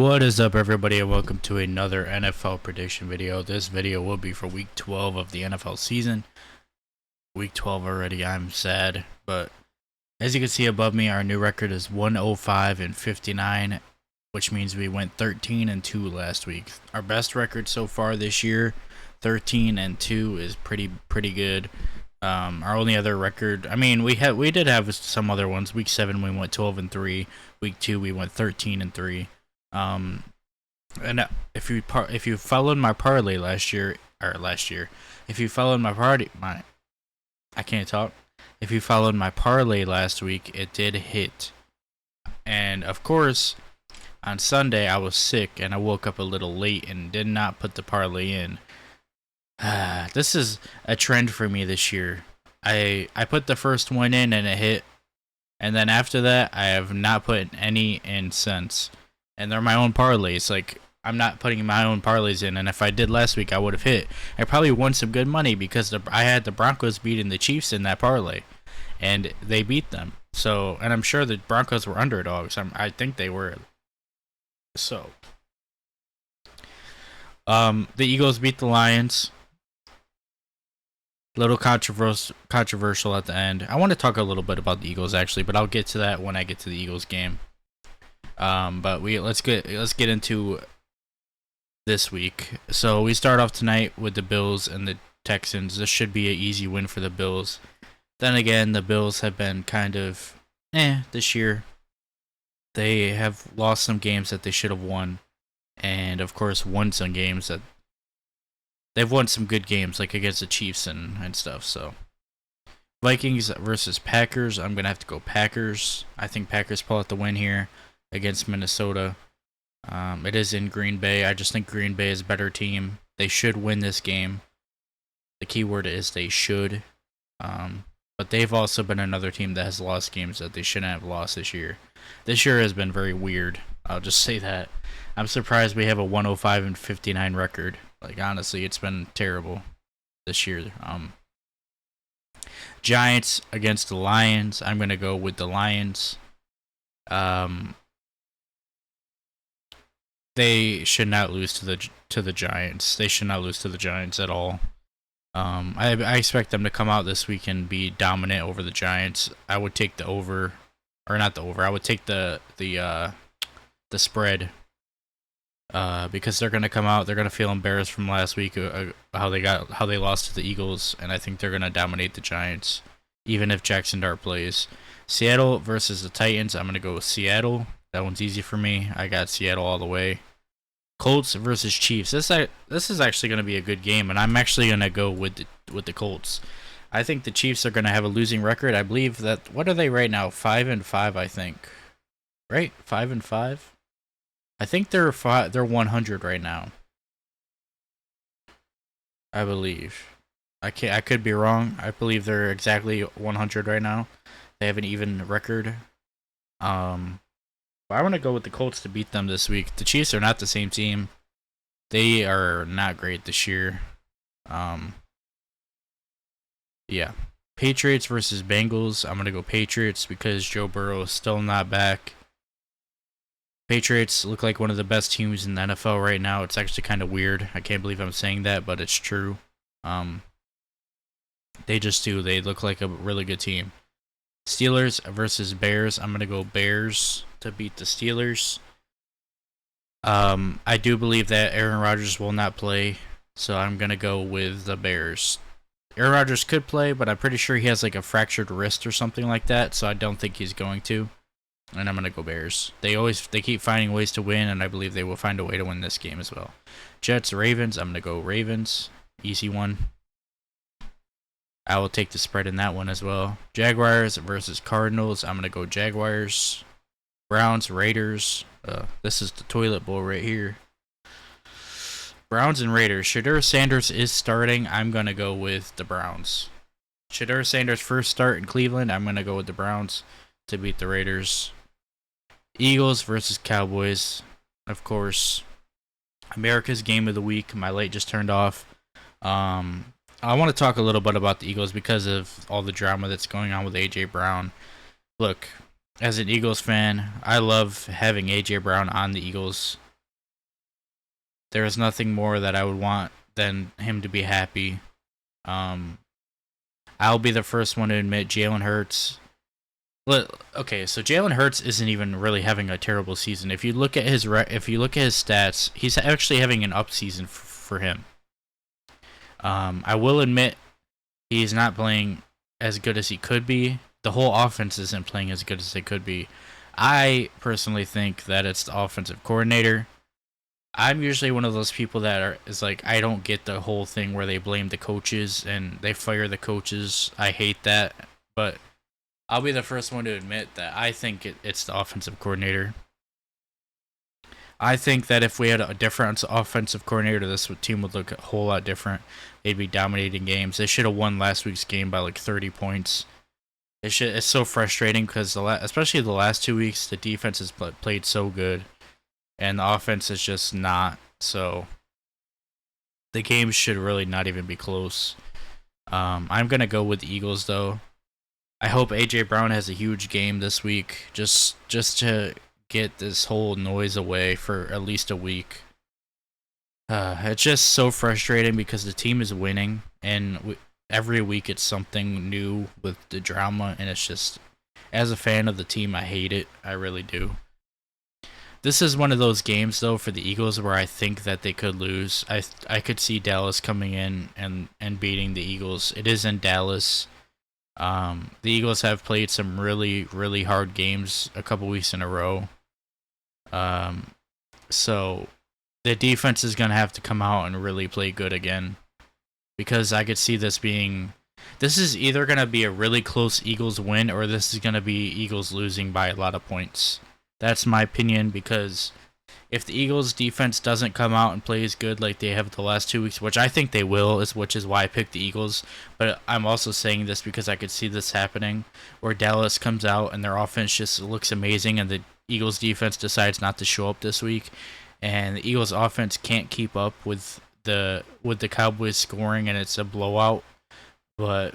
What is up, everybody, and welcome to another NFL prediction video. This video will be for week 12 of the NFL season. Week 12 already, I'm sad, but as you can see above me, our new record is 105-59, which means we went 13-2 last week. Our best record so far this year, 13-2, is pretty good. Our only other record, I mean, we did have some other ones. Week 7 we went 12-3. Week 2 we went 13-3. And if you followed my parlay last year, if you followed I can't talk. If you followed my parlay last week, it did hit. And of course, on Sunday I was sick and I woke up a little late and did not put the parlay in. This is a trend for me this year. I put the first one in and it hit, and then after that I have not put any in since. And they're my own parlays. Like, I'm not putting my own parlays in, and if I did last week, I would have hit. I probably won some good money because I had the Broncos beating the Chiefs in that parlay, and they beat them. So, and I'm sure the Broncos were underdogs. I think they were. So, the Eagles beat the Lions. Little controversial at the end. I want to talk a little bit about the Eagles actually, but I'll get to that when I get to the Eagles game. But let's get into this week. So we start off tonight with the Bills and the Texans. This should be an easy win for the Bills. Then again, the Bills have been kind of this year. They have lost some games that they should have won, and of course won some games that they've won some good games, like against the Chiefs and stuff. So Vikings versus Packers. I'm gonna have to go Packers. I think Packers pull out the win here against Minnesota. It is in Green Bay. I just think Green Bay is a better team. They should win this game. The key word is they should. But they've also been another team that has lost games that they shouldn't have lost this year. This year has been very weird. I'll just say that. I'm surprised we have a 105-59 record. Like, honestly, it's been terrible this year. Giants against the Lions. I'm going to go with the Lions. They should not lose to the Giants. They should not lose to the Giants at all. I expect them to come out this week and be dominant over the Giants. I would take the over, or not the over. I would take the spread. Because they're gonna come out. They're gonna feel embarrassed from last week. How they lost to the Eagles, and I think they're gonna dominate the Giants, even if Jackson Dart plays. Seattle versus the Titans. I'm gonna go with Seattle. That one's easy for me. I got Seattle all the way. Colts versus Chiefs. This is actually going to be a good game, and I'm actually going to go with the Colts. I think the Chiefs are going to have a losing record. I believe that, what are they right now? 5-5, I think. Right? 5-5. I think they're 100 right now. I believe. I could be wrong. I believe they're exactly 100 right now. They have an even record. I want to go with the Colts to beat them this week. The Chiefs are not the same team. They are not great this year. Yeah. Patriots versus Bengals. I'm going to go Patriots because Joe Burrow is still not back. Patriots look like one of the best teams in the NFL right now. It's actually kind of weird. I can't believe I'm saying that, but it's true. They just do. They look like a really good team. Steelers versus Bears. I'm going to go Bears to beat the Steelers. I do believe that Aaron Rodgers will not play, so I'm going to go with the Bears. Aaron Rodgers could play, but I'm pretty sure he has like a fractured wrist or something like that, so I don't think he's going to. And I'm going to go Bears. They keep finding ways to win, and I believe they will find a way to win this game as well. Jets, Ravens. I'm going to go Ravens. Easy one. I will take the spread in that one as well. Jaguars versus Cardinals. I'm going to go Jaguars. Browns, Raiders. This is the toilet bowl right here. Browns and Raiders. Shedeur Sanders is starting. I'm going to go with the Browns. Shedeur Sanders' first start in Cleveland. I'm going to go with the Browns to beat the Raiders. Eagles versus Cowboys. Of course. America's game of the week. My light just turned off. I want to talk a little bit about the Eagles because of all the drama that's going on with A.J. Brown. Look, as an Eagles fan, I love having A.J. Brown on the Eagles. There is nothing more that I would want than him to be happy. I'll be the first one to admit Jalen Hurts. Okay, so Jalen Hurts isn't even really having a terrible season. If you look at his stats, he's actually having an up season for him. I will admit he's not playing as good as he could be. The whole offense isn't playing as good as they could be. I personally think that it's the offensive coordinator. I'm usually one of those people that is like, I don't get the whole thing where they blame the coaches and they fire the coaches. I hate that, but I'll be the first one to admit that I think it's the offensive coordinator. I think that if we had a different offensive coordinator, this team would look a whole lot different. They'd be dominating games. They should have won last week's game by like 30 points. It's so frustrating because especially the last 2 weeks, the defense has played so good, and the offense is just not. So the game should really not even be close. I'm gonna go with the Eagles though. I hope AJ Brown has a huge game this week, just to get this whole noise away for at least a week. It's just so frustrating because the team is winning, and every week it's something new with the drama, and it's just, as a fan of the team, I hate it. I really do. This is one of those games though for the Eagles where I think that they could lose. I could see Dallas coming in and beating the Eagles. It is in Dallas. The Eagles have played some really hard games a couple weeks in a row. So the defense is going to have to come out and really play good again, because I could see this is either going to be a really close Eagles win, or this is going to be Eagles losing by a lot of points. That's my opinion, because if the Eagles defense doesn't come out and play as good like they have the last 2 weeks, which I think they will, which is why I picked the Eagles, but I'm also saying this because I could see this happening, where Dallas comes out and their offense just looks amazing, and the Eagles defense decides not to show up this week, and the Eagles offense can't keep up with the Cowboys scoring, and it's a blowout. But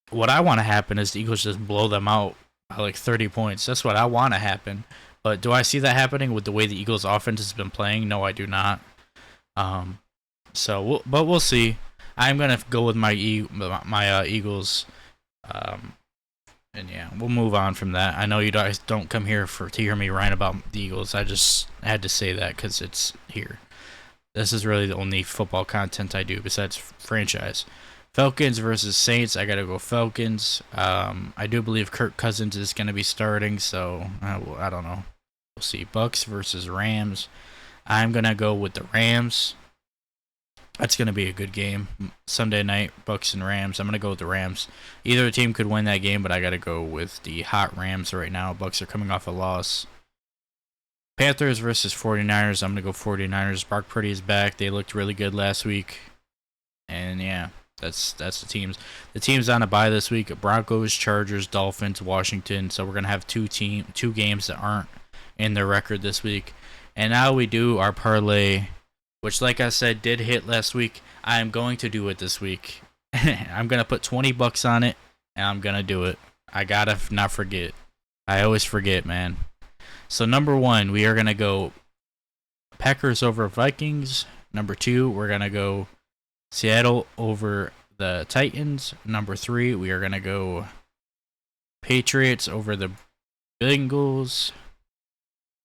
what I want to happen is the Eagles just blow them out by like 30 points. That's what I want to happen. But do I see that happening with the way the Eagles offense has been playing? No, I do not. But we'll see. I'm gonna go with my Eagles. And yeah, we'll move on from that. I know you guys don't come here to hear me rant about the Eagles. I just had to say that because it's here. This is really the only football content I do besides franchise. Falcons versus Saints. I gotta go Falcons. I do believe Kirk Cousins is gonna be starting, so I don't know. We'll see. Bucks versus Rams. I'm gonna go with the Rams. That's gonna be a good game. Sunday night, Bucks and Rams. I'm gonna go with the Rams. Either team could win that game, but I gotta go with the hot Rams right now. Bucks are coming off a loss. Panthers versus 49ers. I'm gonna go 49ers. Brock Purdy is back. They looked really good last week, and yeah. That's the teams. The teams on a bye this week: Broncos, Chargers, Dolphins, Washington. So we're gonna have two games that aren't in their record this week. And now we do our parlay, which, like I said, did hit last week. I am going to do it this week. I'm gonna put $20 on it, and I'm gonna do it. I gotta not forget. I always forget, man. So number 1, we are gonna go Packers over Vikings. Number 2, we're gonna go Seattle over the Titans. Number 3, we are going to go Patriots over the Bengals.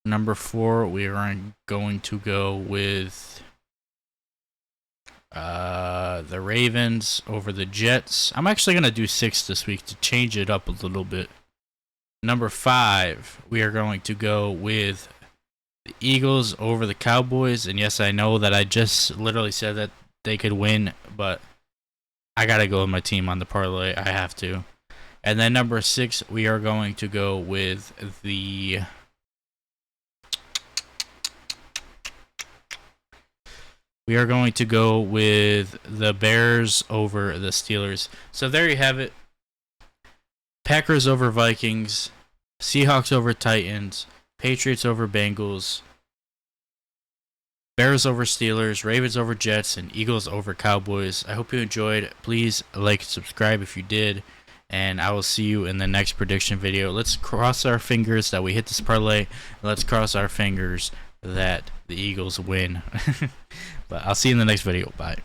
Number 4, we are going to go with the Ravens over the Jets. I'm actually going to do 6 this week to change it up a little bit. Number 5, we are going to go with the Eagles over the Cowboys. And yes, I know that I just literally said that they could win, but I gotta go with my team on the parlay. I have to. And then number 6, we are going to go with the Bears over the Steelers. So there you have it. Packers over Vikings, Seahawks over Titans, Patriots over Bengals, Bears over Steelers, Ravens over Jets, and Eagles over Cowboys. I hope you enjoyed. Please like and subscribe if you did, and I will see you in the next prediction video. Let's cross our fingers that we hit this parlay. Let's cross our fingers that the Eagles win. But I'll see you in the next video. Bye.